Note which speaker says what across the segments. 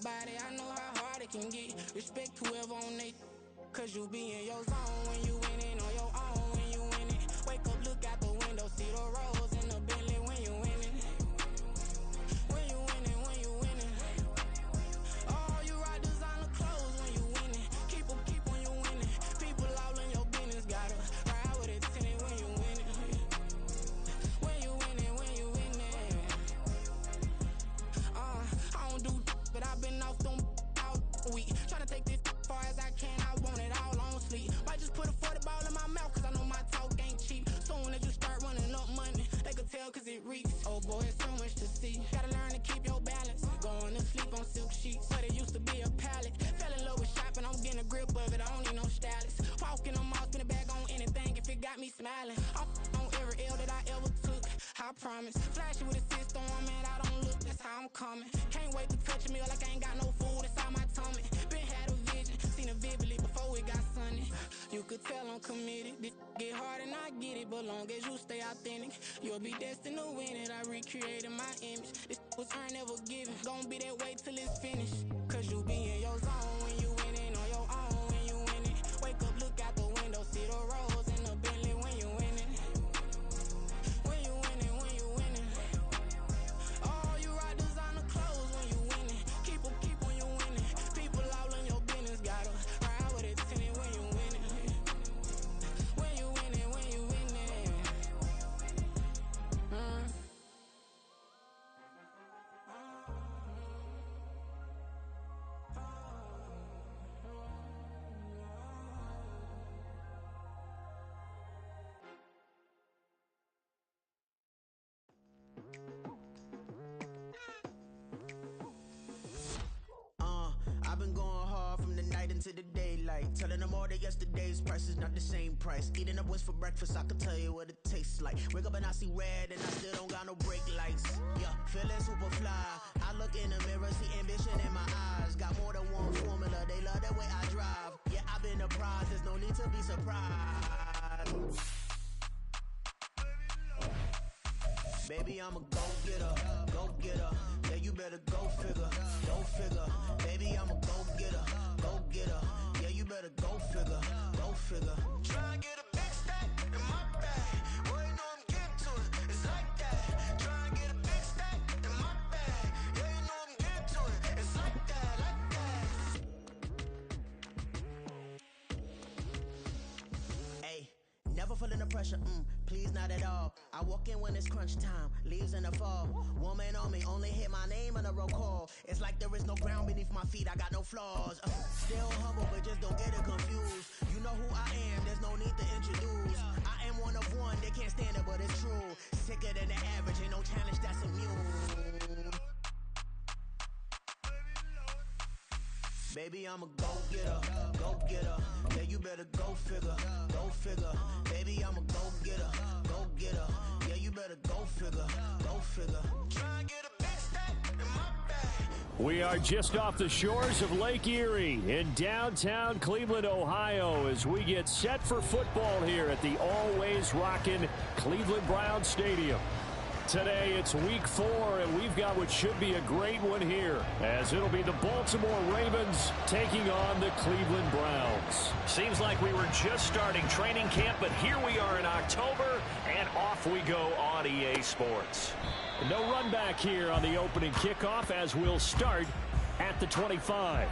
Speaker 1: about it, I know how hard it can get. Respect whoever on they, cause you be in your zone when you winning on your own when you winning. Wake up, look out the window, see the rose in the Bentley when you winning. When you winning, when you winning. Oh, you rock designer clothes when you winning. Keep when you winning. People all in your business, gotta ride with it tinted when you winning. When you winning, when you winning. I don't do, but I've been off them all week. Tryna take this far as I can, I want it all on sleep. Might just put a 40 ball in my mouth, cause I know my talk ain't cheap. Soon as you start running up money, they could tell cause it reeks. Oh boy, it's so much to see. Gotta learn to keep your balance. Going to sleep on silk sheets, but it used to be a pallet. Fell in love with shopping, I'm getting a grip of it, I don't need no stylist. Walking on mouth, spin a bag on anything if it got me smiling. I'm on every L that I ever took, I promise. Flashy with a system, man, I don't look, that's how I'm coming. Can't wait to touch a meal like I ain't got no food inside my tummy. Been had a vision, seen it vividly before it got sunny. You could tell I'm committed, this get hard and I get it, but long as you stay authentic, you'll be destined to win it. I recreated my image, this was earned, never given. Gonna be that way till it's finished, cause you be in your zone when you winning on your own when you winning. Wake up, look out the window, see the rose in the Bentley when you winning. When you winning, when you winning. Oh, you rock designer clothes when you winning. Keep when you winning. People all in your business, gotta ride with it tinted when you winning. When you winning, when you winning.
Speaker 2: I've been going hard from the night into the daylight, telling them all that yesterday's price is not the same price. Eating up what's for breakfast, I can tell you what it tastes like. Wake up and I see red and I still don't got no brake lights. Yeah, feeling super fly. I look in the mirror, see ambition in my eyes. Got more than one formula, they love the way I drive. Yeah, I've been a prize, there's no need to be surprised. Baby, I'm a go-getter, go-getter. Yeah, you better go figure, go figure. Baby, I'm a go-getter, go-getter. Yeah, you better go figure, go figure. Try and get a big stack in my bag. Boy, you know I'm getting to it, it's like that. Try and get a big stack in my bag. Yeah, you know I'm getting to it, it's like that, like that. Hey, never feeling the pressure, please not at all. I walk in when it's crunch time, leaves in the fall. Woman on me, only hit my name on a roll call. It's like there is no ground beneath my feet, I got no flaws. Still humble, but just don't get it confused. You know who I am, there's no need to introduce. I am one of one, they can't stand it, but it's true. Sicker than the average, ain't no challenge that's immune. Baby, I'm a go-getter, go-getter. Yeah, you better go figure, go figure. Baby, I'm a go-getter, go-getter. Yeah, you better go figure, go figure. Try and get a big stack in my bag.
Speaker 3: We are just off the shores of Lake Erie in downtown Cleveland, Ohio, as we get set for football here at the always rockin' Cleveland Browns Stadium. Today it's week 4, and we've got what should be a great one here, as it'll be the Baltimore Ravens taking on the Cleveland Browns.
Speaker 4: Seems like we were just starting training camp, but here we are in October, and off we go on EA Sports.
Speaker 3: No run back here on the opening kickoff, as we'll start at the 25.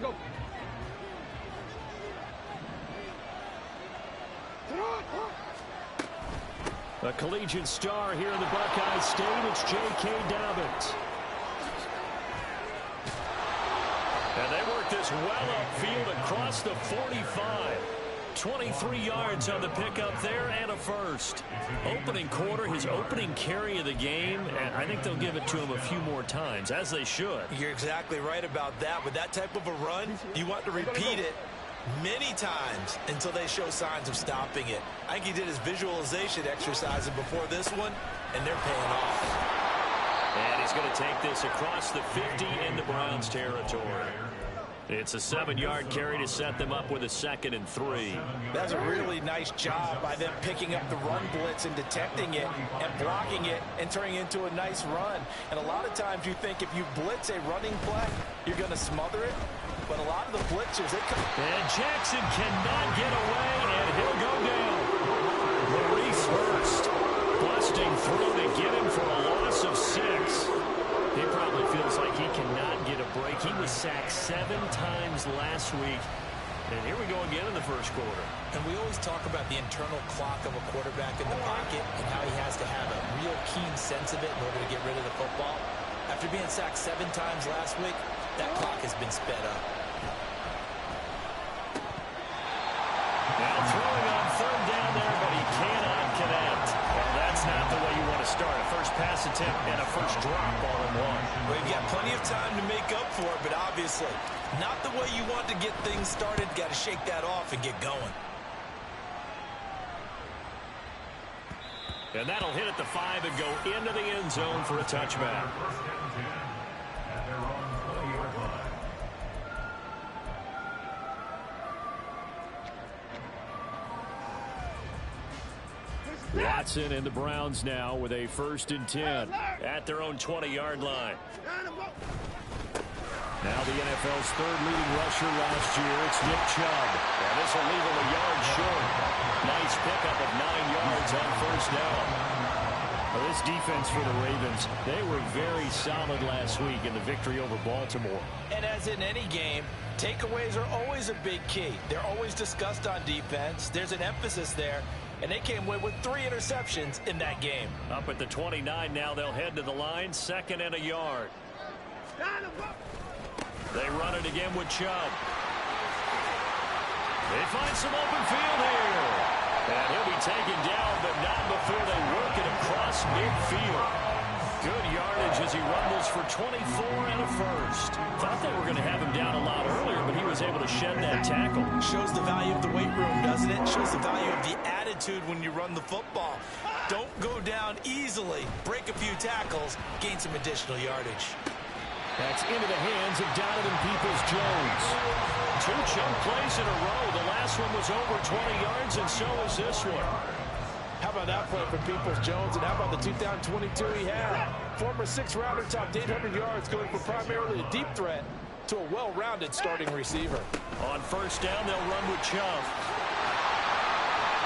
Speaker 5: Go.
Speaker 3: A collegiate star here in the Buckeye State, it's J.K. Dobbins.
Speaker 4: And they work this well upfield across the 45. 23 yards on the pickup there and a first. Opening quarter, his opening carry of the game, and I think they'll give it to him a few more times, as they should.
Speaker 6: You're exactly right about that. With that type of a run, you want to repeat it many times until they show signs of stopping it. I think he did his visualization exercises before this one, and they're paying off.
Speaker 4: And he's going to take this across the 50 into Browns territory. It's a 7-yard carry to set them up with a 2nd and 3.
Speaker 6: That's a really nice job by them picking up the run blitz and detecting it and blocking it and turning it into a nice run. And a lot of times you think if you blitz a running play, you're going to smother it. But a lot of the blitzers, they come.
Speaker 4: And Jackson cannot get away, and he'll go down. Maurice Hurst busting through to get him for a loss of 6. He probably feels like he cannot get a break. He was sacked 7 times last week. And here we go again in the first quarter.
Speaker 6: And we always talk about the internal clock of a quarterback in the pocket and how he has to have a real keen sense of it in order to get rid of the football. After being sacked 7 times last week, that clock has been sped up.
Speaker 4: Now throwing on 3rd down there, but he cannot connect. Well, that's not the way you want to start. A first pass attempt and a first drop all in one.
Speaker 6: Well, you've got plenty of time to make up for it, but obviously not the way you want to get things started. Got to shake that off and get going.
Speaker 4: And that'll hit at the 5 and go into the end zone for a touchback. Watson and the Browns now with a 1st and 10 at their own 20-yard line. Now the NFL's 3rd leading rusher last year. It's Nick Chubb. And this will leave him a yard short. Nice pickup of 9 yards on 1st down. Well, this defense for the Ravens, they were very solid last week in the victory over Baltimore.
Speaker 6: And as in any game, takeaways are always a big key. They're always discussed on defense. There's an emphasis there. And they came away with 3 interceptions in that game.
Speaker 4: Up at the 29 now, they'll head to the line, 2nd and a yard. They run it again with Chubb. They find some open field here. And he'll be taken down, but not before they work it across midfield. Good yardage as he rumbles for 24 and a first. Thought they were going to have him down a lot earlier, but he was able to shed that tackle.
Speaker 6: Shows the value of the weight room, doesn't it? Shows the value of the attitude when you run the football. Don't go down easily. Break a few tackles. Gain some additional yardage.
Speaker 4: That's into the hands of Donovan Peoples-Jones. 2 chunk plays in a row. The last one was over 20 yards, and so was this one.
Speaker 6: How about that play for Peoples-Jones, and how about the 2022 he had? Former 6th-rounder topped 800 yards, going from primarily a deep threat to a well-rounded starting receiver.
Speaker 4: On 1st down, they'll run with Chubb.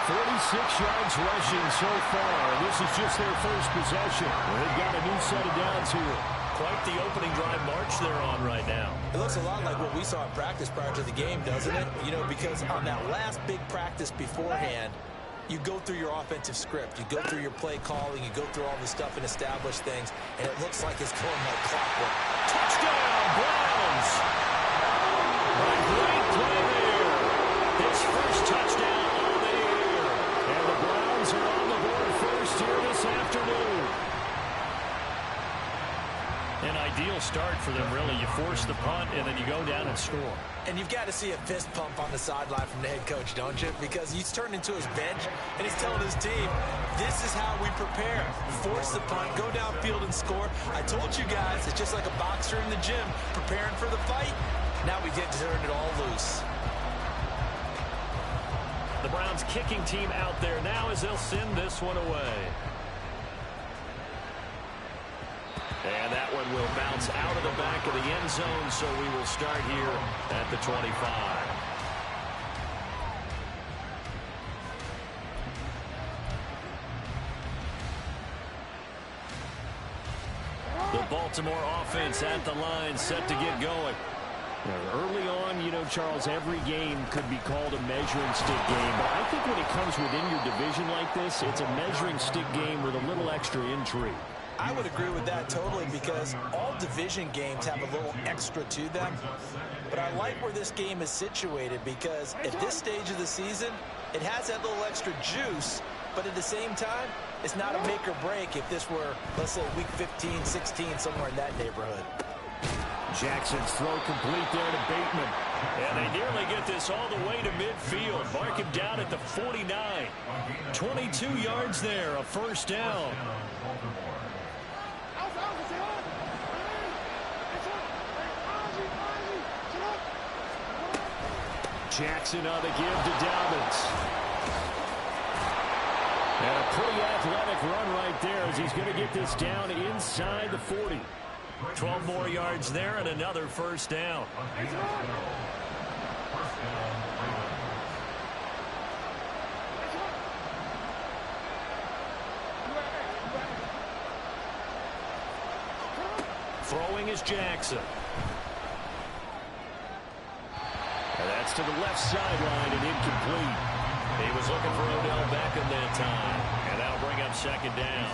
Speaker 4: 46 yards rushing so far. This is just their first possession. They've got a new set of downs here. Quite the opening drive march they're on right now.
Speaker 6: It looks a lot like what we saw in practice prior to the game, doesn't it? You know, because on that last big practice beforehand, you go through your offensive script. You go through your play calling. You go through all the stuff and establish things, and it looks like it's going like clockwork.
Speaker 4: Touchdown, Browns! A great play there. His first touchdown of the year. And the Browns are on the board first here this afternoon. An ideal start for them, really. You force the punt, and then you go down and score.
Speaker 6: And you've got to see a fist pump on the sideline from the head coach, don't you? Because he's turned into his bench, and he's telling his team, this is how we prepare. Force the punt, go downfield and score. I told you guys, it's just like a boxer in the gym, preparing for the fight. Now we get to turn it all loose.
Speaker 4: The Browns kicking team out there now as they'll send this one away. And that one will bounce out of the back of the end zone, so we will start here at the 25. The Baltimore offense at the line, set to get going. Early on, you know, Charles, every game could be called a measuring stick game. But I think when it comes within your division like this, it's a measuring stick game with a little extra intrigue.
Speaker 6: I would agree with that totally because all division games have a little extra to them. But I like where this game is situated because at this stage of the season, it has that little extra juice, but at the same time, it's not a make or break if this were, let's say, week 15, 16, somewhere in that neighborhood.
Speaker 3: Jackson's throw complete there to Bateman.
Speaker 4: And they nearly get this all the way to midfield. Mark him down at the 49. 22 yards there, a first down.
Speaker 3: Jackson on the give to Dobbins. And a pretty athletic run right there as he's going to get this down inside the 40.
Speaker 4: 12 more yards there and another first down. Throwing is Jackson.
Speaker 3: And that's to the left sideline and incomplete.
Speaker 4: He was looking for Odell Beckham that time. And that'll bring up second down.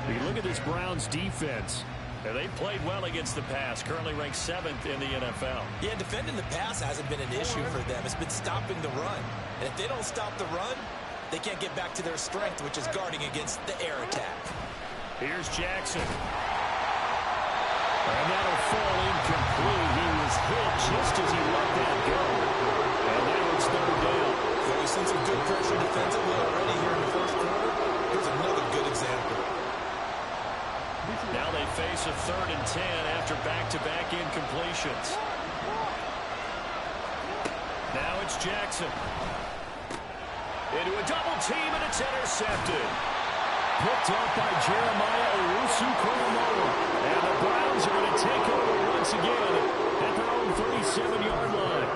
Speaker 3: You look at this Browns defense.
Speaker 4: And they played well against the pass, currently ranked 7th in the NFL.
Speaker 6: Yeah, defending the pass hasn't been an issue for them. It's been stopping the run. And if they don't stop the run, they can't get back to their strength, which is guarding against the air attack.
Speaker 4: Here's Jackson.
Speaker 3: And that'll fall incomplete. He was hit just as he let that go. And now it's third down.
Speaker 6: So we've seen some good pressure defensively already here in the first quarter. Here's another good example.
Speaker 4: Now they face a 3rd and 10 after back-to-back incompletions. Now it's Jackson. Into a double team, and it's intercepted.
Speaker 3: Picked up by Jeremiah Owusu-Koramoah. And the Browns are going to take over once again at their own 37-yard line.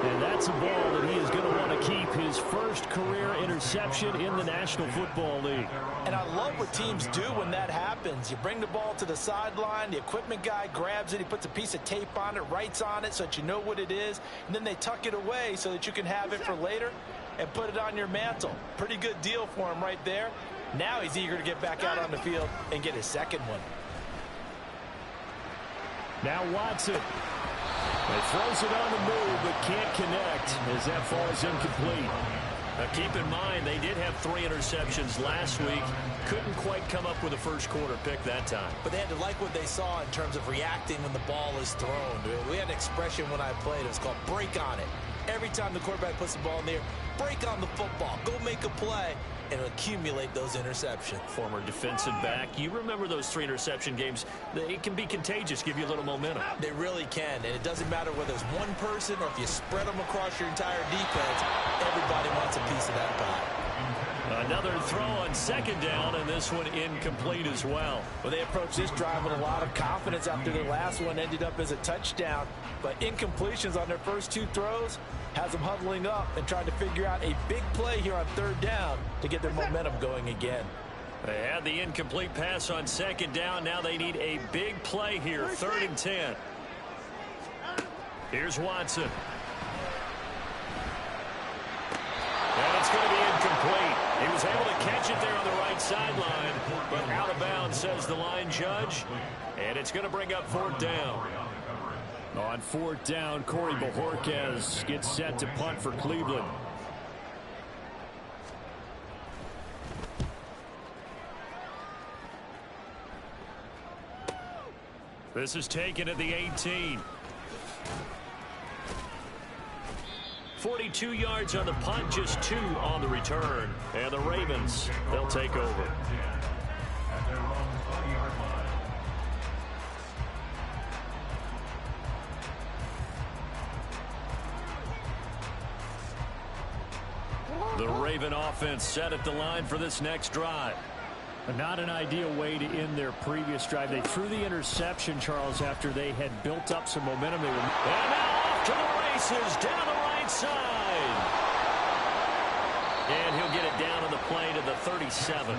Speaker 3: And that's a ball that he is going to want to keep, his first career interception in the National Football League.
Speaker 6: And I love what teams do when that happens. You bring the ball to the sideline, the equipment guy grabs it, he puts a piece of tape on it, writes on it so that you know what it is, and then they tuck it away so that you can have it for later and put it on your mantle. Pretty good deal for him right there. Now he's eager to get back out on the field and get his second one.
Speaker 3: Now Watson. He throws it on the move, but can't connect as that falls incomplete.
Speaker 4: Now keep in mind, they did have 3 interceptions last week. Couldn't quite come up with a first quarter pick that time.
Speaker 6: But they had to like what they saw in terms of reacting when the ball is thrown. We had an expression when I played. It was called break on it. Every time the quarterback puts the ball in the air, break on the football. Go make a play and accumulate those interceptions.
Speaker 4: Former defensive back. You remember those 3 interception games. It can be contagious, give you a little momentum.
Speaker 6: They really can, and it doesn't matter whether it's one person or if you spread them across your entire defense. Everybody wants a piece of that pie.
Speaker 4: Another throw on second down, and this one incomplete as well.
Speaker 6: Well, they approached this drive with a lot of confidence after their last one ended up as a touchdown. But incompletions on their first 2 throws has them huddling up and trying to figure out a big play here on third down to get their momentum going again.
Speaker 4: They had the incomplete pass on second down. Now they need a big play here, 3rd and 10. Here's Watson. And it's going to be incomplete. He was able to catch it there on the right sideline, but out of bounds, says the line judge. And it's going to bring up 4th down.
Speaker 3: On 4th down, Corey Bojorquez gets set to punt for Cleveland.
Speaker 4: This is taken at the 18. 42 yards on the punt, just 2 on the return. And the Ravens, they'll take over. The Raven offense set at the line for this next drive.
Speaker 3: Not an ideal way to end their previous drive. They threw the interception, Charles, after they had built up some momentum.
Speaker 4: And now off to the races down the right side. And he'll get it down on the play to the 37.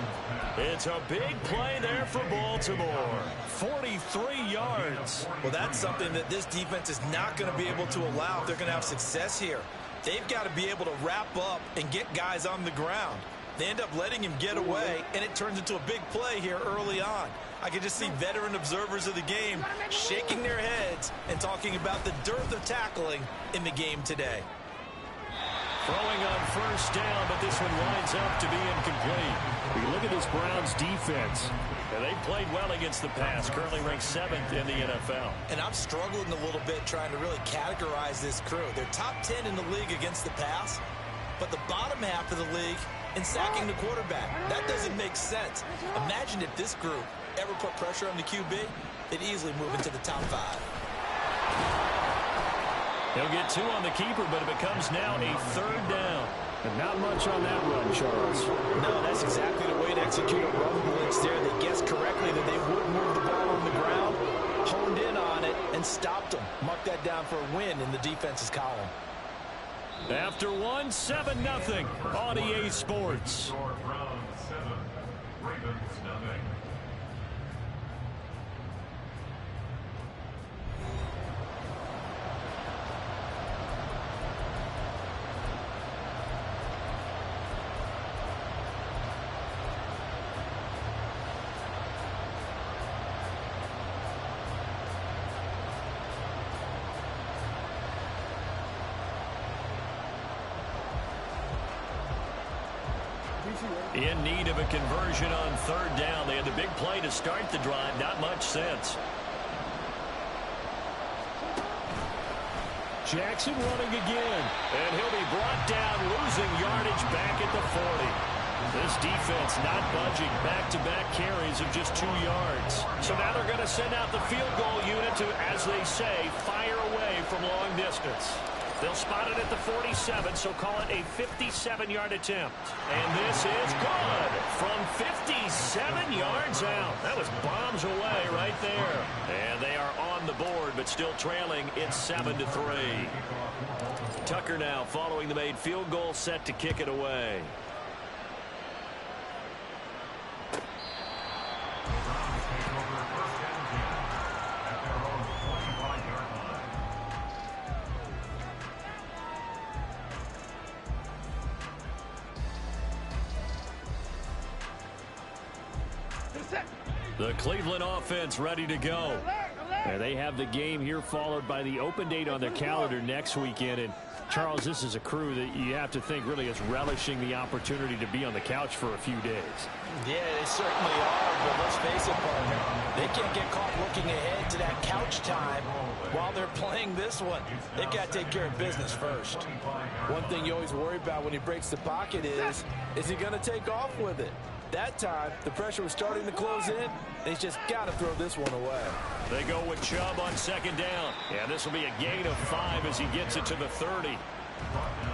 Speaker 4: It's a big play there for Baltimore. 43 yards.
Speaker 6: Well, that's something that this defense is not going to be able to allow if they're going to have success here. They've got to be able to wrap up and get guys on the ground. They end up letting him get away, and it turns into a big play here early on. I can just see veteran observers of the game shaking their heads and talking about the dearth of tackling in the game today.
Speaker 4: Throwing on first down, but this one winds up to be incomplete. We look at this Browns defense. And they've played well against the pass, currently ranked 7th in the NFL.
Speaker 6: And I'm struggling a little bit trying to really categorize this crew. They're top 10 in the league against the pass, but the bottom half of the league in sacking the quarterback. That doesn't make sense. Imagine if this group ever put pressure on the QB, they'd easily move into the top 5.
Speaker 4: He'll get 2 on the keeper, but it becomes now a 3rd down.
Speaker 3: And not much on that run, Charles.
Speaker 6: No, that's exactly the way to execute a run blitz there. They guessed correctly that they would move the ball on the ground, honed in on it, and stopped them. Mark that down for a win in the defense's column.
Speaker 4: After 1, 7-0 on EA Sports. In need of a conversion on 3rd down. They had the big play to start the drive. Not much since.
Speaker 3: Jackson running again.
Speaker 4: And he'll be brought down, losing yardage back at the 40. This defense not budging. Back-to-back carries of just 2 yards. So now they're going to send out the field goal unit to, as they say, fire away from long distance. They'll spot it at the 47, so call it a 57-yard attempt. And this is good from 57 yards out. That was bombs away right there. And they are on the board, but still trailing. It's 7-3. Tucker now following the made field goal, set to kick it away. The Cleveland offense ready to go.
Speaker 3: And they have the game here followed by the open date on their calendar next weekend. And Charles, this is a crew that you have to think really is relishing the opportunity to be on the couch for a few days.
Speaker 6: Yeah, they certainly are, but let's face it, partner. They can't get caught looking ahead to that couch time while they're playing this one. They've got to take care of business first. One thing you always worry about when he breaks the pocket is he going to take off with it? That time, the pressure was starting to close in, and he's just got to throw this one away.
Speaker 4: They go with Chubb on 2nd down. Yeah, this will be a gain of 5 as he gets it to the 30.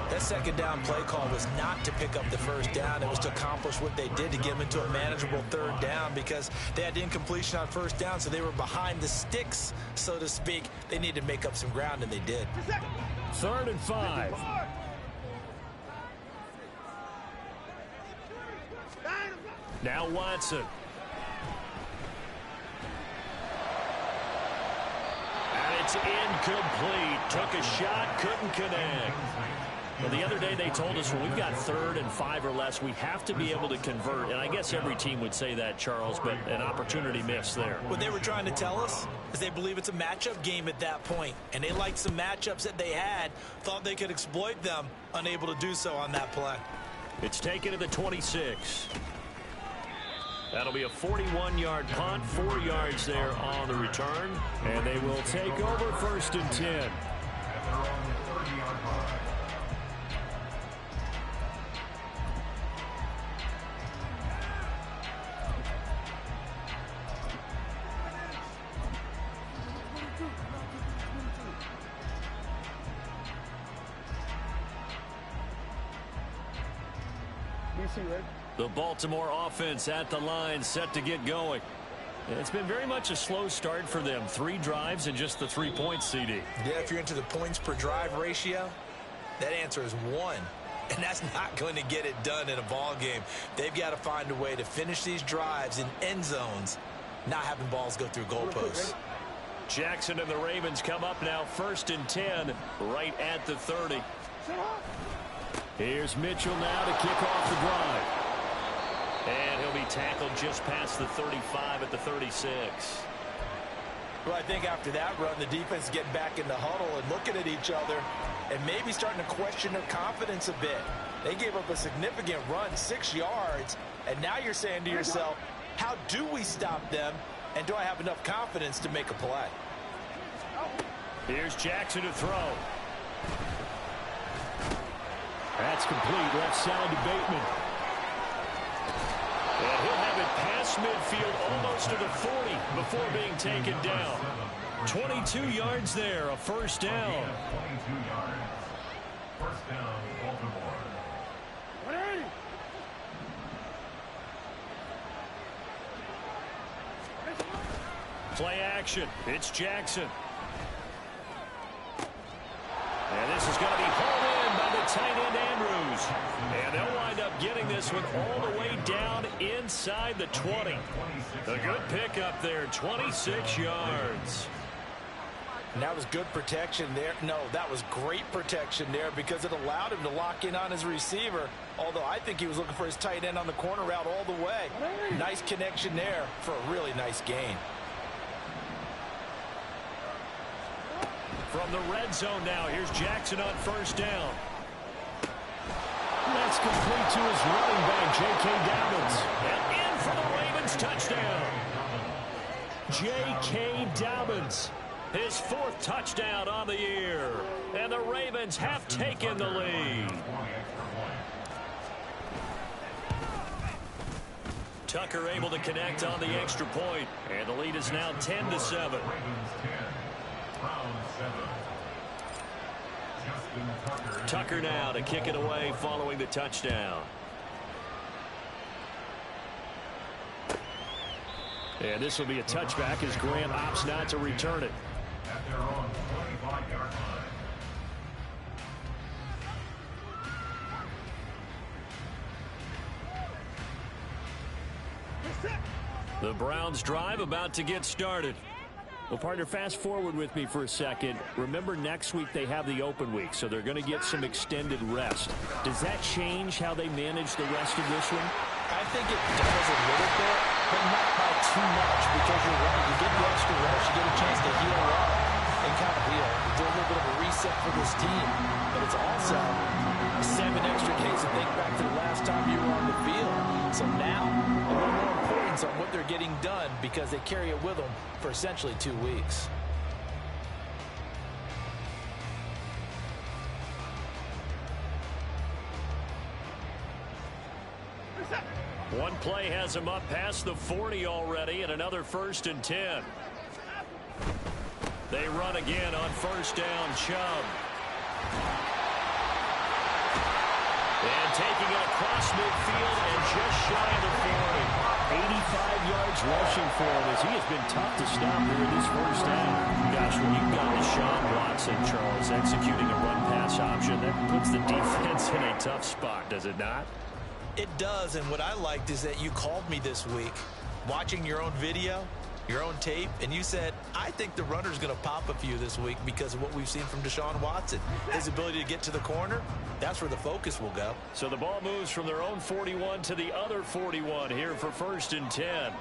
Speaker 6: That 2nd down play call was not to pick up the 1st down. It was to accomplish what they did to get them into a manageable 3rd down because they had incompletion on 1st down, so they were behind the sticks, so to speak. They needed to make up some ground, and they did.
Speaker 3: 3rd and 5.
Speaker 4: Now Watson. And it's incomplete. Took a shot, couldn't connect. Well, the other day they told us when we've got 3rd and 5 or less, we have to be able to convert. And I guess every team would say that, Charles, but an opportunity missed there.
Speaker 6: What they were trying to tell us is they believe it's a matchup game at that point. And they liked some matchups that they had, thought they could exploit them, unable to do so on that play.
Speaker 4: It's taken to the 26. That'll be a 41-yard punt, 4 yards there on the return.
Speaker 3: And they will take over 1st and 10.
Speaker 4: The Baltimore offense at the line, set to get going. It's been very much a slow start for them. 3 drives and just the 3 points, CD.
Speaker 6: Yeah, if you're into the points per drive ratio, that answer is 1. And that's not going to get it done in a ball game. They've got to find a way to finish these drives in end zones, not having balls go through goalposts.
Speaker 4: Jackson and the Ravens come up now 1st and 10 right at the 30.
Speaker 3: Here's Mitchell now to kick off the drive.
Speaker 4: And he'll be tackled just past the 35 at the 36.
Speaker 6: Well, I think after that run, the defense is getting back in the huddle and looking at each other and maybe starting to question their confidence a bit. They gave up a significant run, 6 yards, and now you're saying to yourself, how do we stop them, and do I have enough confidence to make a play?
Speaker 4: Here's Jackson to throw. That's complete. Left side to Bateman. And he'll have it past midfield almost to the 40 before being taken down. 22 yards there, a first down.
Speaker 7: 22 yards. First down, Baltimore.
Speaker 4: Play action. It's Jackson. And this is going to be hauled in by the tight end Andrews. And they'll wind up getting this one all the way down inside the 20. A good pickup there, 26 yards.
Speaker 6: And that was good protection there. No, that was great protection there because it allowed him to lock in on his receiver. Although I think he was looking for his tight end on the corner route all the way. Nice connection there for a really nice gain.
Speaker 4: From the red zone now, here's Jackson on first down. That's complete to his running back, J.K. Dobbins. And in for the Ravens touchdown. J.K. Dobbins, his 4th touchdown on the year. And the Ravens have taken the lead. Tucker able to connect on the extra point. And the lead is now 10-7. Tucker now to kick it away following the touchdown. And this will be a touchback as Grant opts not to return it.
Speaker 7: At their own 25-yard line.
Speaker 4: The Browns drive about to get started.
Speaker 3: Well, partner, fast forward with me for a second. Remember, next week they have the open week, so they're going to get some extended rest. Does that change how they manage the rest of this one?
Speaker 6: I think it does a little bit, but not by too much because you're right. You get the extra rest, you get a chance to heal up and kind of do a little bit of a reset for this team. But it's also 7 extra days to think back to the last time you were on the field. So now, a little more importance on what they're getting done because they carry it with them for essentially 2 weeks.
Speaker 4: One play has him up past the 40 already, and another 1st and 10. They run again on first down, Chubb. And taking it across midfield and just shy of the 40.
Speaker 3: 85 yards rushing for him as he has been tough to stop here in this first down.
Speaker 4: Gosh, when you've got Deshaun Watson, Charles, executing a run-pass option, that puts the defense in a tough spot, does it not?
Speaker 6: It does, and what I liked is that you called me this week, watching your own video, your own tape, and you said, I think the runner's going to pop a few this week because of what we've seen from Deshaun Watson. His ability to get to the corner, that's where the focus will go.
Speaker 4: So the ball moves from their own 41 to the other 41 here for 1st and 10.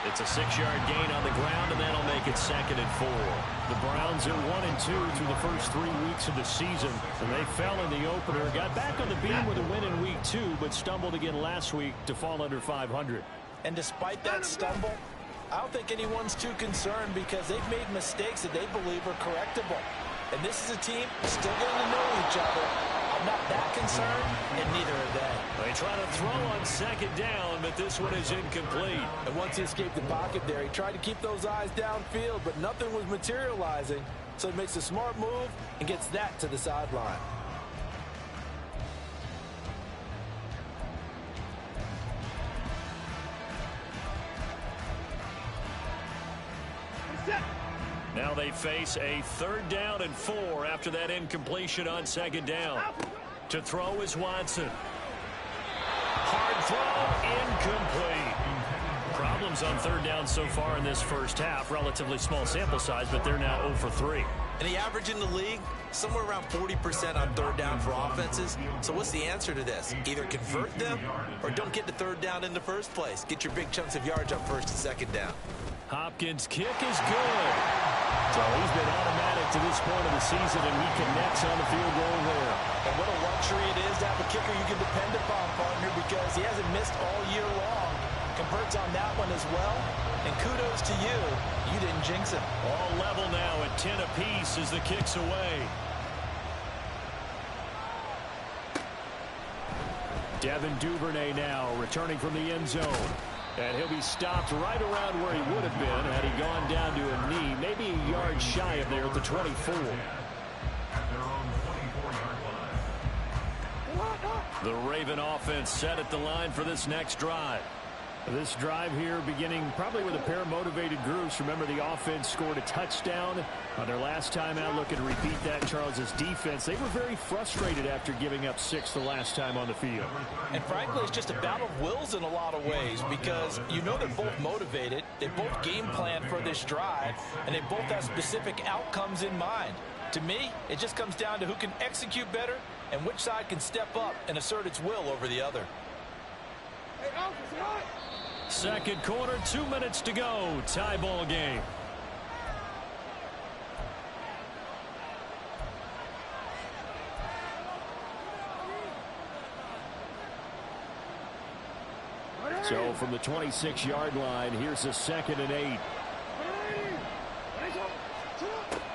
Speaker 4: It's a 6-yard gain on the ground, and that'll make it 2nd and 4.
Speaker 3: The Browns are 1-2 through the first 3 weeks of the season. And they fell in the opener, got back on the beam with a win in week 2, but stumbled again last week to fall under 500.
Speaker 6: And despite that stumble, I don't think anyone's too concerned because they've made mistakes that they believe are correctable. And this is a team still getting to know each other. I'm not that concerned, and neither are they.
Speaker 4: They try to throw on 2nd down, but this one is incomplete.
Speaker 6: And once he escaped the pocket there, he tried to keep those eyes downfield, but nothing was materializing. So he makes a smart move and gets that to the sideline.
Speaker 4: Now they face a 3rd down and 4 after that incompletion on 2nd down. To throw is Watson. Hard throw, incomplete. Problems on 3rd down so far in this first half. Relatively small sample size, but they're now 0 for 3.
Speaker 6: And the average in the league, somewhere around 40% on third down for offenses. So what's the answer to this? Either convert them or don't get to third down in the first place. Get your big chunks of yards on first and second down.
Speaker 4: Hopkins' kick is good. So he's been automatic to this point of the season, and he connects on the field goal there.
Speaker 6: And what a luxury it is to have a kicker you can depend upon, partner, because he hasn't missed all year long. Converts on that one as well. And kudos to you. You didn't jinx it.
Speaker 4: All level now at 10 apiece as the kick's away. Devin Duvernay now returning from the end zone. And he'll be stopped right around where he would have been had he gone down to a knee, maybe a yard shy of there at the 24. The Raven offense set at the line for this next drive. This drive here beginning probably with a pair of motivated groups. Remember, the offense scored a touchdown on their last time out. Looking to repeat that. Charles's defense, they were very frustrated after giving up 6 the last time on the field.
Speaker 6: And frankly, it's just a battle of wills in a lot of ways, because you know they're both motivated. They both game plan for this drive, and they both have specific outcomes in mind. To me, it just comes down to who can execute better and which side can step up and assert its will over the other.
Speaker 4: Second quarter, 2 minutes to go. Tie ball game. So from the 26-yard line, here's a 2nd and 8.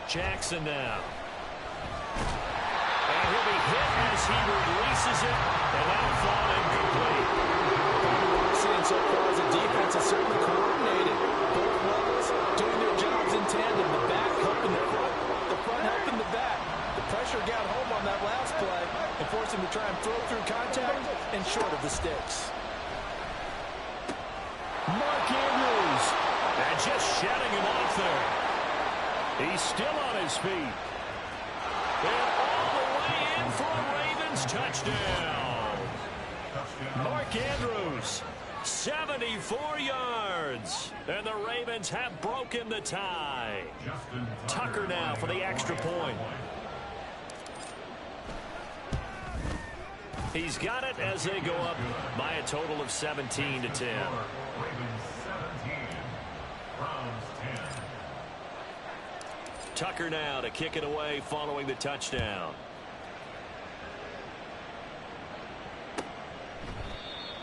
Speaker 4: Jackson now. And he'll be hit as he releases it, and that'll fall incomplete.
Speaker 6: Seeing so far as a defense is certainly coordinated. Both levels doing their jobs in tandem. The back helping the front helping the back. The pressure got home on that last play and forced him to try and throw through contact and short of the sticks.
Speaker 4: Mark Andrews, and just shutting him off there. He's still on his feet. And all the way in for a Ravens touchdown. Mark Andrews, 74 yards. And the Ravens have broken the tie. Tucker now for the extra point. He's got it as they go up by a total of 17 to 10. Tucker now to kick it away following the touchdown.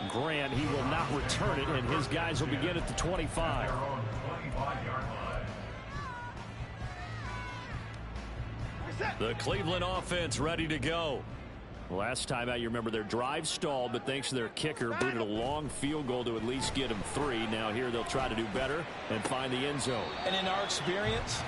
Speaker 4: Grant, he will not return it, and his guys will begin at the 25. The Cleveland offense ready to go. Last time out, you remember their drive stalled, but thanks to their kicker, booted a long field goal to at least get them 3. Now here they'll try to do better and find the end zone.
Speaker 6: And in our experience,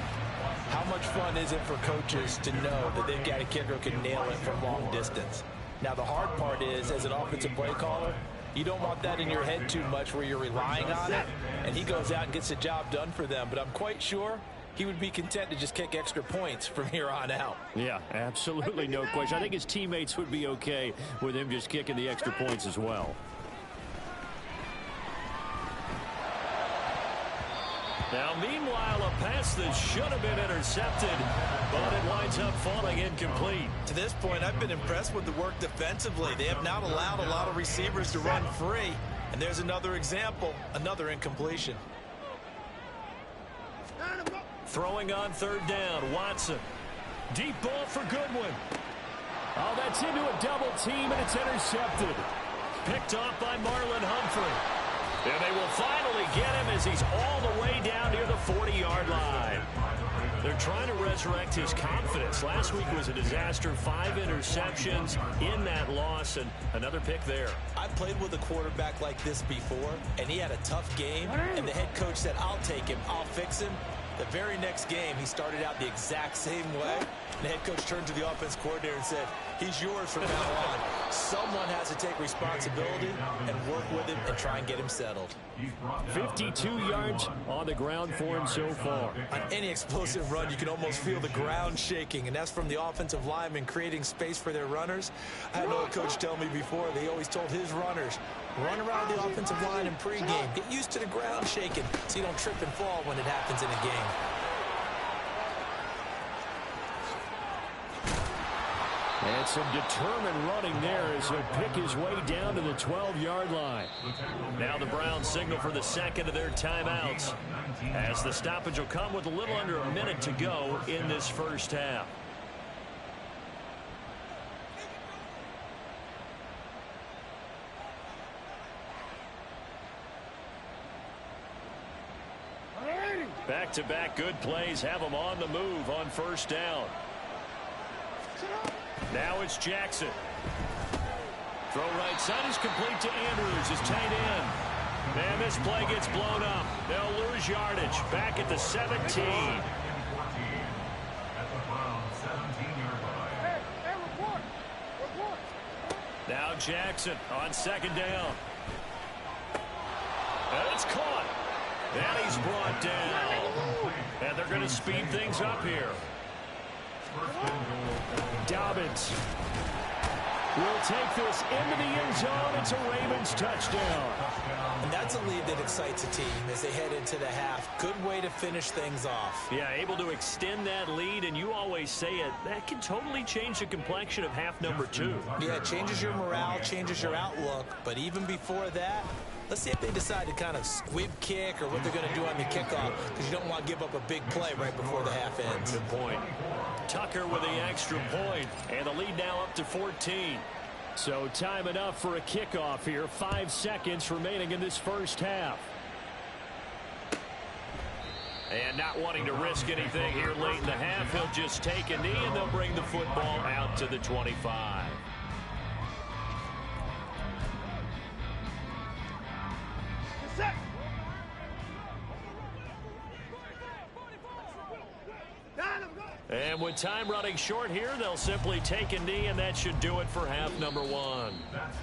Speaker 6: how much fun is it for coaches to know that they've got a kicker who can nail it from long distance? Now the hard part is, as an offensive play caller, you don't want that in your head too much where you're relying on it, and he goes out and gets the job done for them. But I'm quite sure he would be content to just kick extra points from here on out.
Speaker 4: Yeah, absolutely no question. I think his teammates would be okay with him just kicking the extra points as well. Now, meanwhile, a pass that should have been intercepted, but it winds up falling incomplete.
Speaker 6: To this point, I've been impressed with the work defensively. They have not allowed a lot of receivers to run free. And there's another example, another incompletion.
Speaker 4: Throwing on third down, Watson. Deep ball for Goodwin. Oh, that's into a double team, and it's intercepted. Picked off by Marlon Humphrey. And they will finally get him as he's all the way down near the 40-yard line. They're trying to resurrect his confidence. Last week was a disaster. 5 interceptions in that loss, and another pick there.
Speaker 6: I've played with a quarterback like this before, and he had a tough game, and the head coach said, I'll take him, I'll fix him. The very next game, he started out the exact same way. The head coach turned to the offense coordinator and said, he's yours from now on. Someone has to take responsibility and work with him and try and get him settled.
Speaker 4: 52 yards on the ground for him so far.
Speaker 6: On any explosive run, you can almost feel the ground shaking, and that's from the offensive linemen creating space for their runners. I had an old coach tell me before, they always told his runners, run around the offensive line in pregame. Get used to the ground shaking so you don't trip and fall when it happens in a game.
Speaker 3: And some determined running there as he'll pick his way down to the 12-yard line.
Speaker 4: Now the Browns signal for the second of their timeouts, as the stoppage will come with a little under a minute to go in this first half. Back-to-back good plays have them on the move on first down. Now it's Jackson. Throw right side is complete to Andrews, his tight end. And this play gets blown up. They'll lose yardage. Back at the 17. Now Jackson on second down. And it's caught. And he's brought down. And they're going to speed things up here.
Speaker 3: Dobbins will take this into the end zone. It's a Ravens touchdown.
Speaker 6: And that's a lead that excites a team as they head into the half. Good way to finish things off.
Speaker 4: Yeah, able to extend that lead, and you always say it, that can totally change the complexion of half number 2.
Speaker 6: Yeah, it changes your morale, changes your outlook. But even before that, let's see if they decide to kind of squib kick or what they're going to do on the kickoff, because you don't want to give up a big play right before the half ends.
Speaker 4: Good point. Tucker with the extra point, and the lead now up to 14.
Speaker 3: So time enough for a kickoff here. 5 seconds remaining in this first half.
Speaker 4: And not wanting to risk anything here late in the half, he'll just take a knee, and they'll bring the football out to the 25. And with time running short here, they'll simply take a knee, and that should do it for half number 1.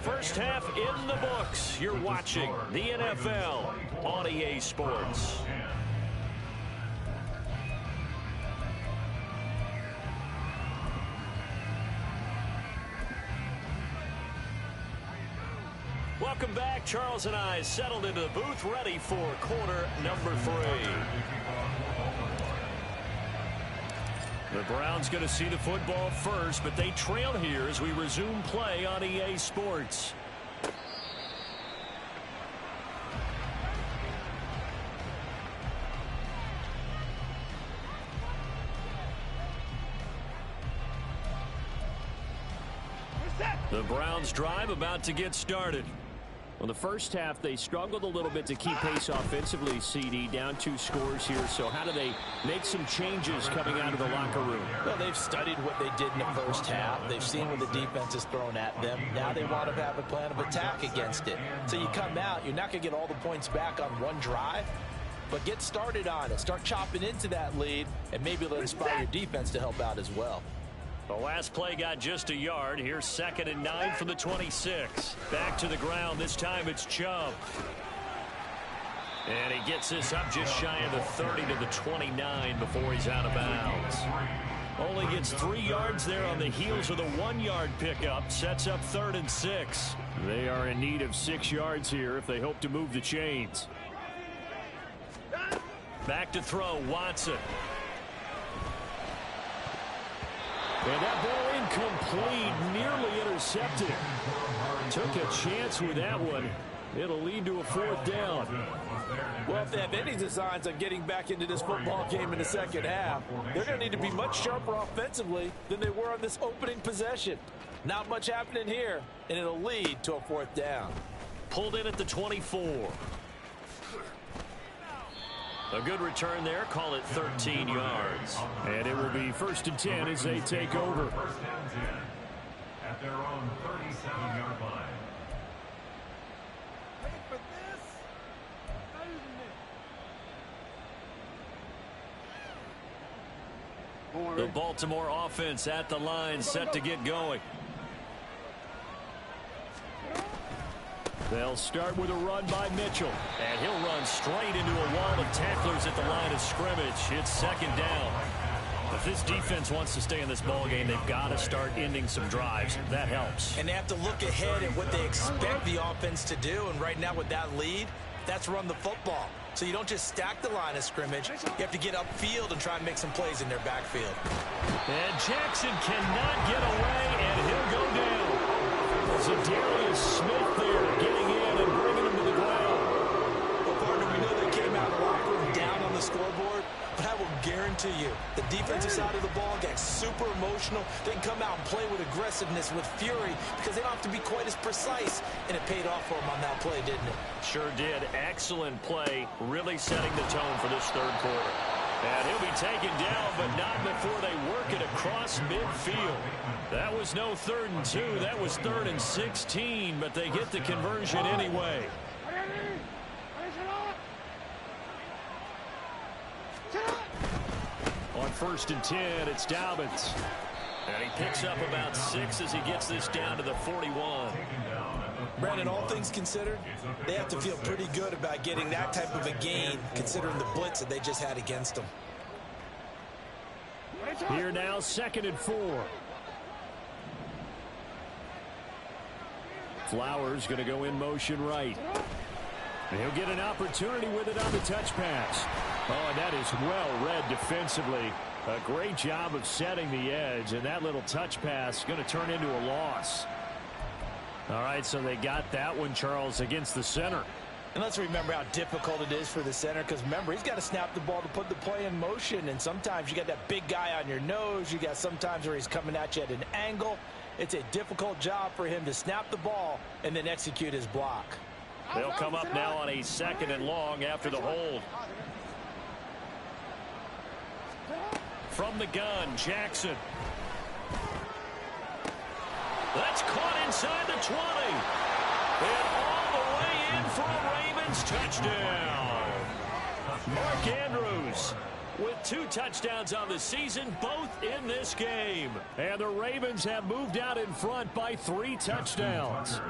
Speaker 4: First half in the books. You're watching the NFL on EA Sports. Welcome back. Charles and I settled into the booth, ready for quarter number 3. The Browns going to see the football first, but they trail here as we resume play on EA Sports. The Browns drive about to get started.
Speaker 3: Well, the first half, they struggled a little bit to keep pace offensively, CD, down 2 scores here. So how do they make some changes coming out of the locker room?
Speaker 6: Well, they've studied what they did in the first half. They've seen what the defense is thrown at them. Now they want to have a plan of attack against it. So you come out, you're not going to get all the points back on one drive, but get started on it. Start chopping into that lead, and maybe it'll inspire your defense to help out as well.
Speaker 4: The last play got just a yard. Here's 2nd and 9 from the 26. Back to the ground. This time it's Chubb. And he gets this up just shy of the 30 to the 29 before he's out of bounds. Only gets 3 yards there on the heels of the 1-yard pickup. Sets up 3rd and 6.
Speaker 3: They are in need of 6 yards here if they hope to move the chains.
Speaker 4: Back to throw, Watson.
Speaker 3: And that ball incomplete, nearly intercepted. Took a chance with that one. It'll lead to a 4th down.
Speaker 6: Well, if they have any designs on getting back into this football game in the second half, they're going to need to be much sharper offensively than they were on this opening possession. Not much happening here, and it'll lead to a 4th down.
Speaker 4: Pulled in at the 24. A good return there. Call it 13 yards.
Speaker 3: And it will be 1st and 10 as they take over.
Speaker 7: 1st and 10 at their own 37-yard line.
Speaker 4: The Baltimore offense at the line, set to get going.
Speaker 3: They'll start with a run by Mitchell.
Speaker 4: And he'll run straight into a wall of tacklers at the line of scrimmage. It's 2nd down. If this defense wants to stay in this ballgame, they've got to start ending some drives. That helps.
Speaker 6: And they have to look ahead at what they expect the offense to do. And right now with that lead, That's run the football. So you don't just stack the line of scrimmage. You have to get upfield and try and make some plays in their backfield.
Speaker 4: And Jackson cannot get away, and he'll go down. Zadarius Smith there getting in and bringing him to the ground.
Speaker 6: Well, partner, we know they came out of the locker room down on the scoreboard, but I will guarantee you the defensive side of the ball gets super emotional. They can come out and play with aggressiveness, with fury, because they don't have to be quite as precise, and it paid off for them on that play, didn't it?
Speaker 4: Sure did. Excellent play, really setting the tone for this third quarter. And he'll be taken down, but not before they work it across midfield. That was no 3rd and 2. That was 3rd and 16, but they get the conversion anyway. On 1st and 10, it's Dobbins. And he picks up about 6 as he gets this down to the 41.
Speaker 6: Brandon, all things considered, they have to feel pretty good about getting that type of a gain, considering the blitz that they just had against them.
Speaker 3: Here now, 2nd and 4. Flowers going to go in motion right. And he'll get an opportunity with it on the touch pass. Oh, and that is well read defensively. A great job of setting the edge, and that little touch pass going to turn into a loss. All right, so they got that one, Charles, against the center.
Speaker 6: And let's remember how difficult it is for the center, because remember, he's got to snap the ball to put the play in motion, and sometimes you got that big guy on your nose. You got sometimes where he's coming at you at an angle. It's a difficult job for him to snap the ball and then execute his block.
Speaker 4: They'll come up now on a 2nd and long after the hold. From the gun, Jackson. That's caught inside the 20. And all the way in for a Ravens touchdown. Mark Andrews with 2 touchdowns on the season, both in this game. And the Ravens have moved out in front by 3 touchdowns.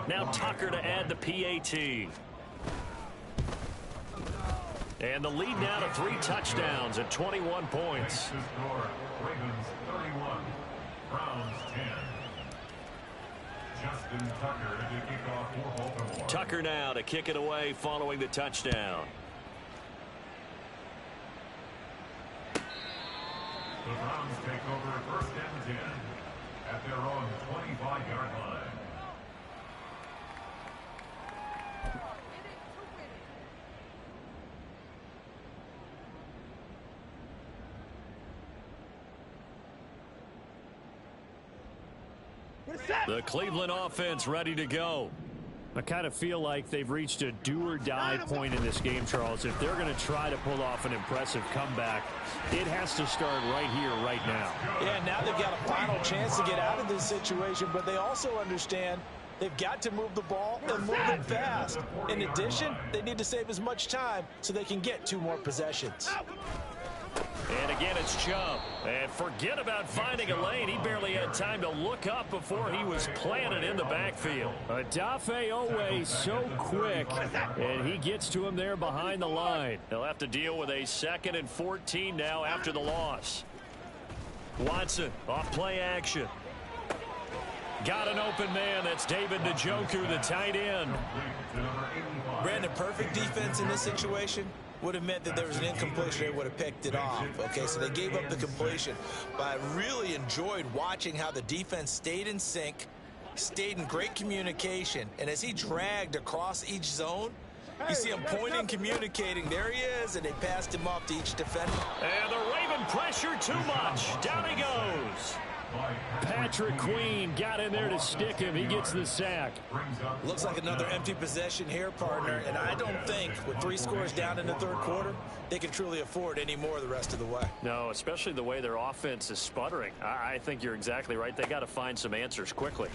Speaker 4: Now Tucker to add the PAT. And the lead now to 3 touchdowns at 21 points.
Speaker 7: Ravens 31, Browns 10. Justin Tucker to kick off for Baltimore.
Speaker 4: Tucker now to kick it away following the touchdown.
Speaker 7: The Browns take over 1st and 10 at their own 25-yard line.
Speaker 4: The Cleveland offense ready to go.
Speaker 3: I kind of feel like they've reached a do-or-die point in this game, Charles. If they're going to try to pull off an impressive comeback, it has to start right here, right now.
Speaker 6: Yeah, now they've got a final chance to get out of this situation, but they also understand they've got to move the ball and move it fast. In addition, they need to save as much time so they can get 2 more possessions.
Speaker 4: And again, it's Chubb. And forget about finding a lane. He barely had time to look up before he was planted in the backfield.
Speaker 3: Odafe Oweh so quick, and he gets to him there behind the line.
Speaker 4: They'll have to deal with a 2nd and 14 now after the loss. Watson off play action. Got an open man. That's David Njoku, the tight end.
Speaker 6: Brandon, perfect defense in this situation would have meant that there was an incompletion. They would have picked it off. Okay, so they gave up the completion. But I really enjoyed watching how the defense stayed in sync, stayed in great communication. And as he dragged across each zone, you see him pointing, communicating. There he is, and they passed him off to each defender.
Speaker 4: And the Raven pressure too much. Down he goes.
Speaker 3: Patrick Queen got in there to stick him. He gets the sack.
Speaker 6: Looks like another empty possession here, partner. And I don't think with 3 scores down in the 3rd quarter, they can truly afford any more the rest of the way.
Speaker 4: No, especially the way their offense is sputtering. I think you're exactly right. They got to find some answers quickly.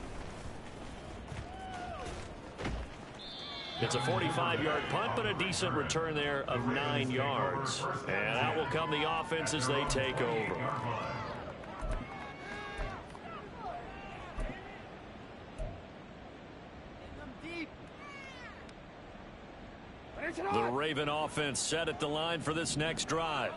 Speaker 4: It's a 45-yard punt, but a decent return there of 9 yards. And out will come the offense as they take over. The Raven offense set at the line for this next drive.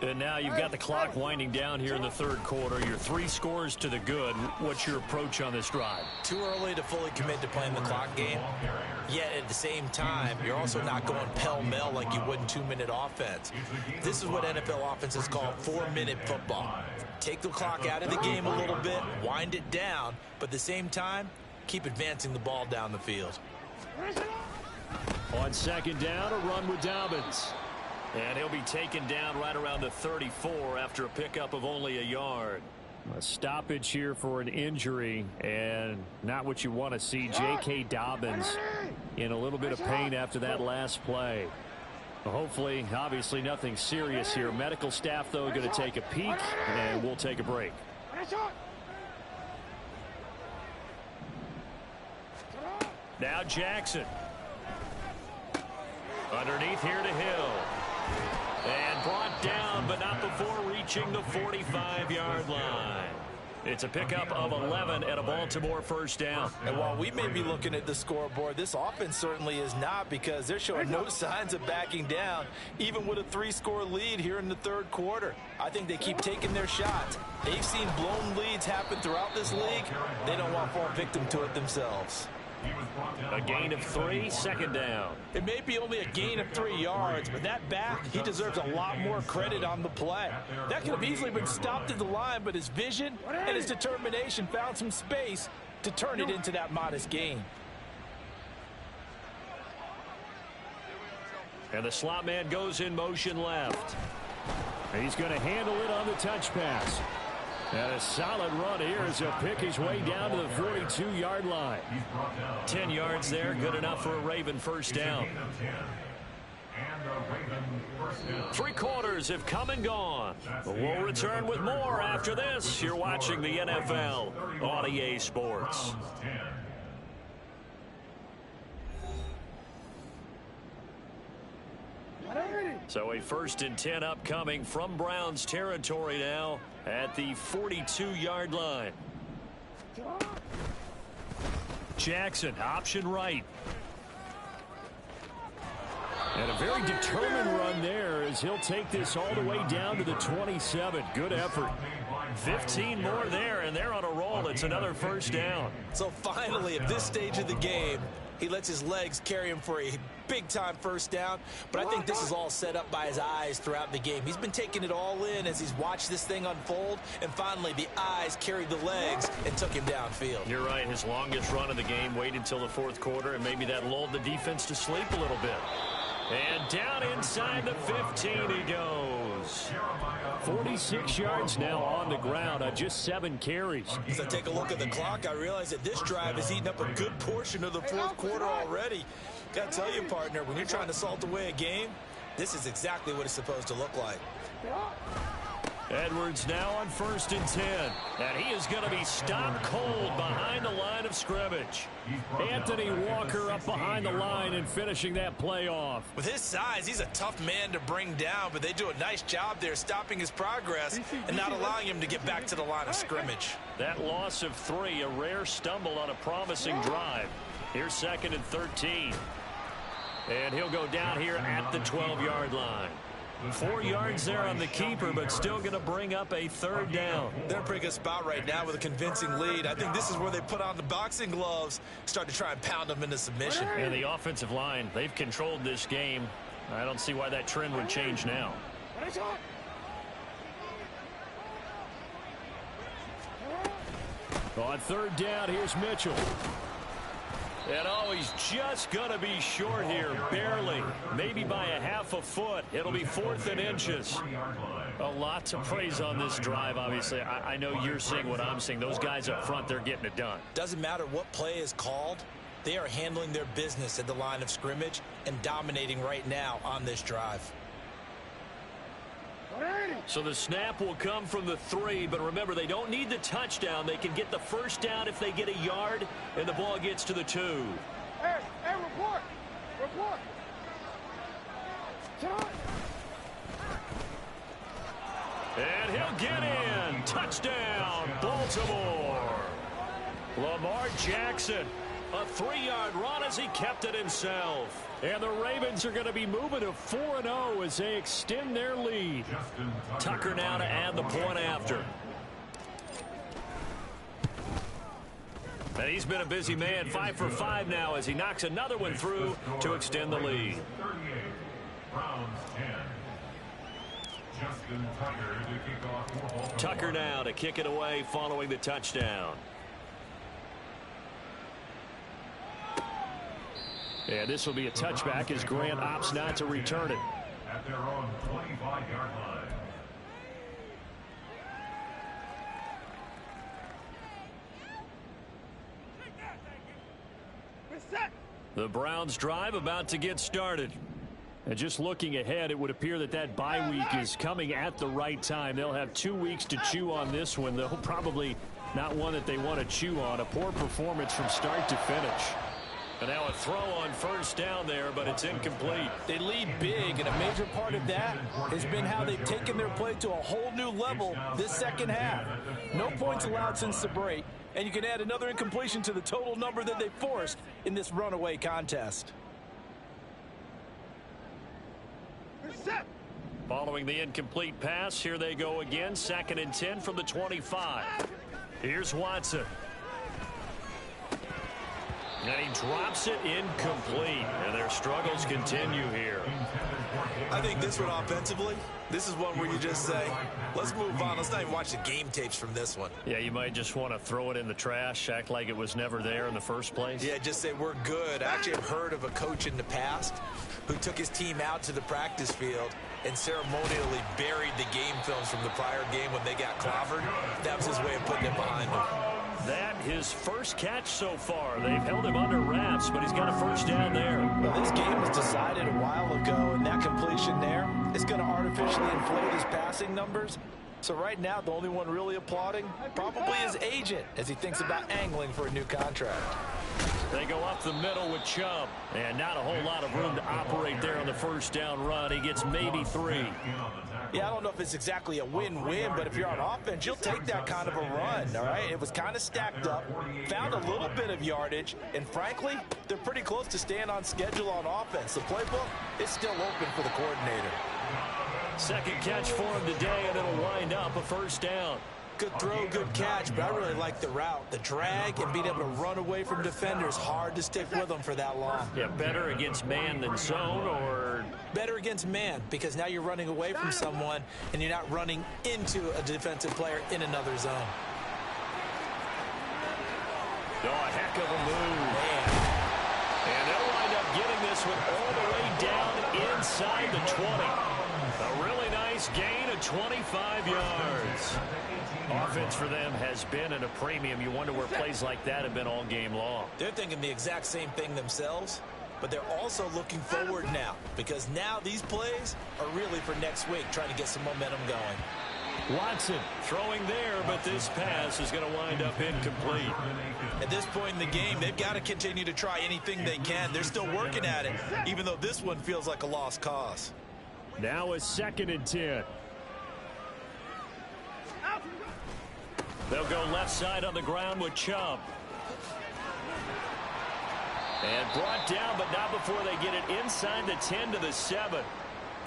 Speaker 4: And now you've got the clock winding down here in the 3rd quarter. Your 3 scores to the good. What's your approach on this drive?
Speaker 6: Too early to fully commit to playing the clock game. Yet at the same time, you're also not going pell-mell like you would in 2-minute offense. This is what NFL offenses call 4-minute football. Take the clock out of the game a little bit, wind it down, but at the same time, keep advancing the ball down the field.
Speaker 3: On second down, a run with Dobbins.
Speaker 4: And he'll be taken down right around the 34 after a pickup of only a yard.
Speaker 3: A stoppage here for an injury, and not what you want to see. J.K. Dobbins in a little bit of pain after that last play. Hopefully, obviously nothing serious here. Medical staff, though, going to take a peek, and we'll take a break.
Speaker 4: Now Jackson. Underneath here to Hill. And brought down, but not before reaching the 45-yard line. It's a pickup of 11 and a Baltimore first down.
Speaker 6: And while we may be looking at the scoreboard, this offense certainly is not, because they're showing no signs of backing down, even with a 3-score lead here in the third quarter. I think they keep taking their shots. They've seen blown leads happen throughout this league. They don't want to fall victim to it themselves.
Speaker 4: A gain of 3, second down.
Speaker 6: It may be only a gain of 3 yards, but that back, he deserves a lot more credit on the play. That could have easily been stopped at the line, but his vision and his determination found some space to turn it into that modest gain.
Speaker 4: And the slot man goes in motion left.
Speaker 3: He's going to handle it on the touch pass. And a solid run here as he'll pick his way down to the 42-yard line.
Speaker 4: 10 yards there, good enough for a Raven first down. 3 quarters have come and gone. We'll return with more after this. You're watching the NFL on EA Sports. So a 1st and 10 upcoming from Browns territory now at the 42-yard line. Jackson, option right.
Speaker 3: And a very determined run there as he'll take this all the way down to the 27. Good effort.
Speaker 4: 15 more there, and they're on a roll. It's another first down.
Speaker 6: So finally, at this stage of the game, he lets his legs carry him for a big-time first down. But I think this is all set up by his eyes throughout the game. He's been taking it all in as he's watched this thing unfold. And finally, the eyes carried the legs and took him downfield.
Speaker 4: You're right. His longest run of the game waited until the 4th quarter, and maybe that lulled the defense to sleep a little bit. And down inside the 15 he goes.
Speaker 3: 46 yards now on the ground on just 7 carries.
Speaker 6: As I take a look at the clock, I realize that this drive has eaten up a good portion of the 4th quarter already. Got to tell you, partner, when you're trying to salt away a game, this is exactly what it's supposed to look like.
Speaker 4: Edwards now on 1st and 10. And he is going to be stopped cold behind the line of scrimmage.
Speaker 3: Anthony Walker up behind the line and finishing that play off.
Speaker 6: With his size, he's a tough man to bring down, but they do a nice job there stopping his progress and not allowing him to get back to the line of scrimmage.
Speaker 4: That loss of 3, a rare stumble on a promising drive. Here's 2nd and 13. And he'll go down here at the 12-yard line. 4 yards there on the keeper, but still going to bring up a 3rd down.
Speaker 6: They're in a pretty good spot right now with a convincing lead. I think this is where they put on the boxing gloves, start to try and pound them into submission.
Speaker 4: And the offensive line, they've controlled this game. I don't see why that trend would change now.
Speaker 3: On 3rd down, here's Mitchell.
Speaker 4: And oh, he's just going to be short here, barely, maybe by a half a foot. It'll be 4th and inches. A lot to praise on this drive, obviously. I know you're seeing what I'm seeing. Those guys up front, they're getting it done.
Speaker 6: Doesn't matter what play is called. They are handling their business at the line of scrimmage and dominating right now on this drive.
Speaker 4: So the snap will come from the 3, but remember, they don't need the touchdown. They can get the first down if they get a yard, and the ball gets to the 2.
Speaker 5: Hey, report! Report!
Speaker 4: And he'll get in. Touchdown, Baltimore. Lamar Jackson, a 3-yard run as he kept it himself.
Speaker 3: And the Ravens are going to be moving to 4-0 as they extend their lead.
Speaker 4: Tucker now to add the point after. And he's been a busy man, 5 for 5 now as he knocks another one through to extend the lead.
Speaker 7: 38, Browns 10. Justin Tucker to kick off for Baltimore.
Speaker 4: Tucker now to kick it away following the touchdown. And this will be a touchback as Grant opts not to return it.
Speaker 7: At their own 25-yard line.
Speaker 4: The Browns drive about to get started. And just looking ahead, it would appear that that bye week is coming at the right time. They'll have 2 weeks to chew on this one, though probably not one that they want to chew on. A poor performance from start to finish. And now a throw on first down there, but it's incomplete.
Speaker 6: They lead big, and a major part of that has been how they've taken their play to a whole new level this second half. No points allowed since the break, and you can add another incompletion to the total number that they forced in this runaway contest.
Speaker 4: Following the incomplete pass, here they go again. 2nd and 10 from the 25. Here's Watson. And he drops it incomplete. And their struggles continue here.
Speaker 6: I think this one offensively, this is one where you just say, let's move on. Let's not even watch the game tapes from this one.
Speaker 4: Yeah, you might just want to throw it in the trash, act like it was never there in the first place.
Speaker 6: Yeah, just say we're good. I actually have heard of a coach in the past who took his team out to the practice field and ceremonially buried the game films from the prior game when they got clobbered. That was his way of putting it behind him.
Speaker 4: That his first catch so far. They've held him under wraps, but he's got a first down there.
Speaker 6: Well, this game was decided a while ago, and that completion there is going to artificially inflate his passing numbers. So right now, the only one really applauding probably his agent as he thinks about angling for a new contract.
Speaker 4: They go up the middle with Chubb. And not a whole lot of room to operate there on the first down run. He gets maybe 3.
Speaker 6: Yeah, I don't know if it's exactly a win-win, but if you're on offense, you'll take that kind of a run, all right? It was kind of stacked up, found a little bit of yardage, and frankly, they're pretty close to staying on schedule on offense. The playbook is still open for the coordinator.
Speaker 4: Second catch for him today, and it'll wind up a first down.
Speaker 6: Good throw, good catch, but I really like the route. The drag and being able to run away from defenders, hard to stick with them for that long.
Speaker 4: Yeah, better against man than zone, or?
Speaker 6: Better against man, because now you're running away from someone and you're not running into a defensive player in another zone.
Speaker 4: Oh, a heck of a move.
Speaker 6: Man.
Speaker 4: And they'll wind up getting this one all the way down inside the 20. A really nice gain of 25 yards. Offense for them has been at a premium. You wonder where plays like that have been all game long.
Speaker 6: They're thinking the exact same thing themselves, but they're also looking forward now, because now these plays are really for next week, trying to get some momentum going.
Speaker 4: Watson throwing there, but this pass is going to wind up incomplete.
Speaker 6: At this point in the game, they've got to continue to try anything they can. They're still working at it, even though this one feels like a lost cause.
Speaker 3: Now a 2nd and 10.
Speaker 4: They'll go left side on the ground with Chubb. And brought down, but not before they get it inside the 10 to the 7.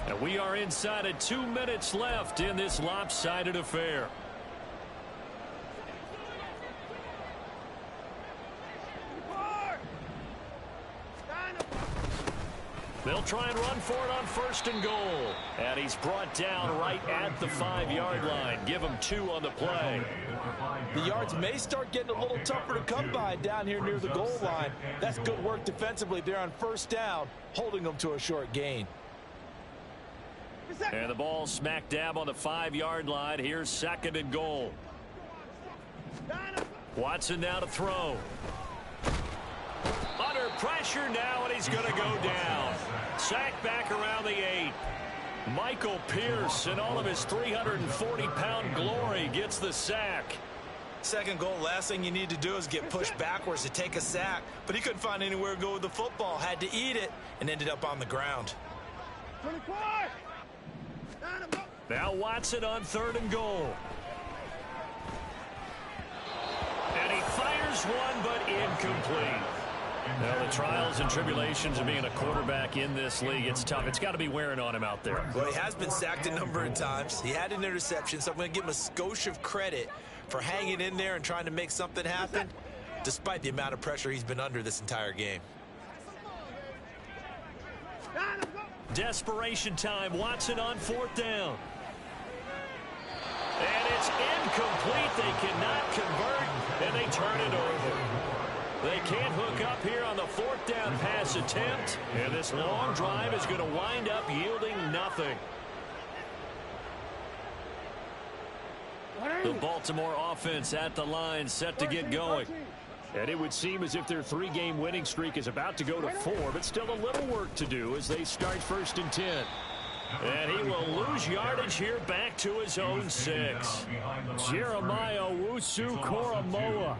Speaker 4: And we are inside of 2 minutes left in this lopsided affair. They'll try and run for it on 1st and goal. And he's brought down right at the 5-yard line. Give him 2 on the play.
Speaker 6: The yards may start getting a little tougher to come by down here near the goal line. That's good work defensively there on 1st down, holding them to a short gain.
Speaker 4: And the ball smack dab on the 5-yard line. Here's 2nd and goal. Watson now to throw. Under pressure now, and he's going to go down. Sack back around the 8. Michael Pierce, in all of his 340-pound glory, gets the sack.
Speaker 6: 2nd goal, last thing you need to do is get pushed backwards to take a sack. But he couldn't find anywhere to go with the football, had to eat it, and ended up on the ground.
Speaker 4: Now Watson on 3rd and goal. And he fires one, but incomplete. Now, the trials and tribulations of being a quarterback in this league, it's tough. It's got to be wearing on him out there.
Speaker 6: Well, he has been sacked a number of times. He had an interception, so I'm going to give him a skosh of credit for hanging in there and trying to make something happen. despite the amount of pressure he's been under this entire game.
Speaker 4: Desperation time. Watson on 4th down. And it's incomplete. They cannot convert, and they turn it over. They can't hook up here on the 4th down pass attempt, and this long drive is going to wind up yielding nothing. The Baltimore offense at the line, set to get going.
Speaker 3: And it would seem as if their 3-game winning streak is about to go to 4, but still a little work to do as they start 1st and 10.
Speaker 4: And he will lose yardage here back to his own 6.
Speaker 3: Jeremiah Owusu-Koramoah.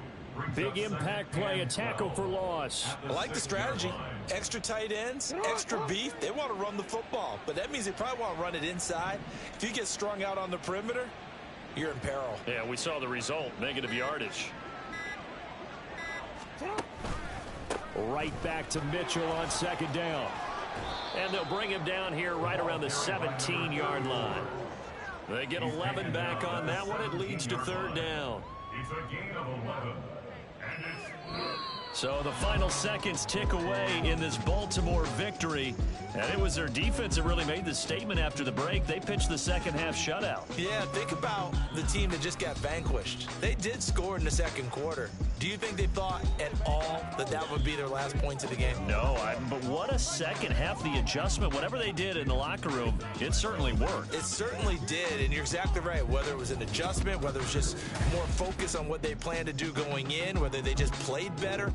Speaker 3: Big impact play, a tackle for loss.
Speaker 6: I like the strategy. Extra tight ends, extra beef. They want to run the football, but that means they probably want to run it inside. If you get strung out on the perimeter, you're in peril.
Speaker 4: Yeah, we saw the result, negative yardage.
Speaker 3: Right back to Mitchell on 2nd down.
Speaker 4: And they'll bring him down here right around the 17-yard line. They get 11 back on that one. It leads to 3rd down.
Speaker 7: It's a gain of 11. And it's
Speaker 4: So the final seconds tick away in this Baltimore victory. And it was their defense that really made the statement after the break. They pitched the second half shutout.
Speaker 6: Yeah, think about the team that just got vanquished. They did score in the 2nd quarter. Do you think they thought at all that that would be their last points of the game?
Speaker 4: No, but what a second half. The adjustment, whatever they did in the locker room, it certainly worked.
Speaker 6: It certainly did, and you're exactly right. Whether it was an adjustment, whether it was just more focus on what they planned to do going in, whether they just played better.